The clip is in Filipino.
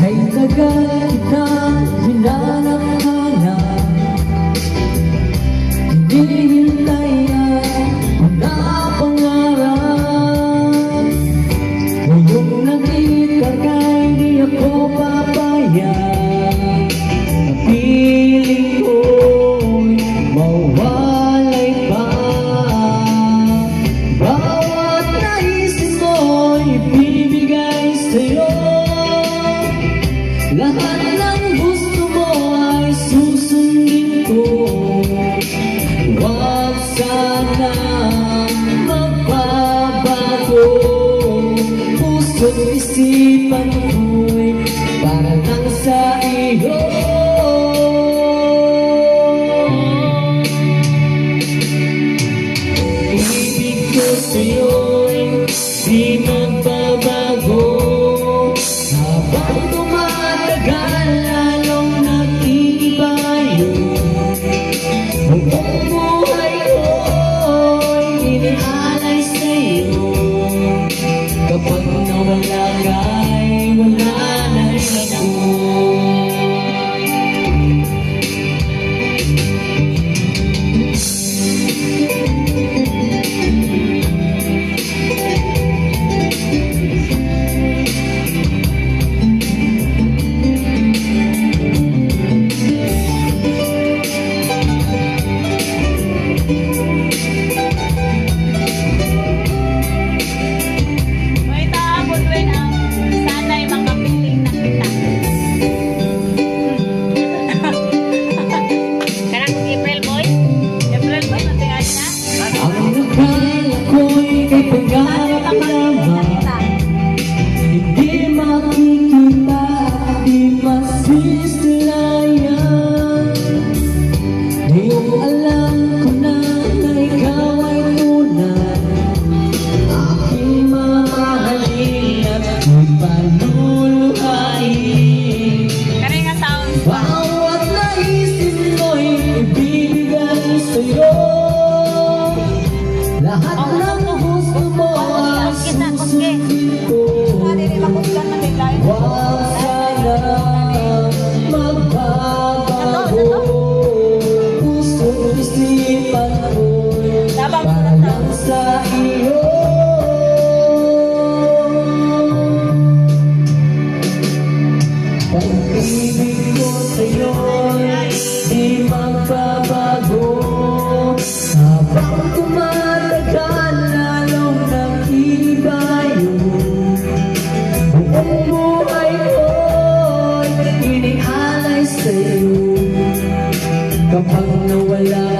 Ay tagal kitang hinanap-hanap, hinihintay ang napangarap. Ngayong nakita ka'y di ako papayag, napiling ko'y mawalay pa. Bawat naisip mo'y ibibigay sa'yo, lahat ng gusto mo ay susundin ko. Huwag sana magbabago, puso't isipan ko'y para lang sa iyo. Ibig ko sa'yo'y di magbabago, habang tumatagal lalong nag-iiba yun. Buong buhay ko'y inialay sa'yo, kapag nawala ka'y wala na ako. Kay pangarap lamang, hindi makikita at di masisilayan. Ngayong alam ko na ikaw ay tunay, aking mamahalin at ipaluluhain. Bawat naisip mo'y ibibigay sa'yo, lahat ng gusto mo ay susundin ko. Huwag sana magbabago, puso't isipan ko'y para lang sa iyo. Pag-ibig ko sa'yo'y di magbabago, habang tumatagal lalong nag-iba yun. Buong buhay ko'y inialay sa'yo, kapag nawala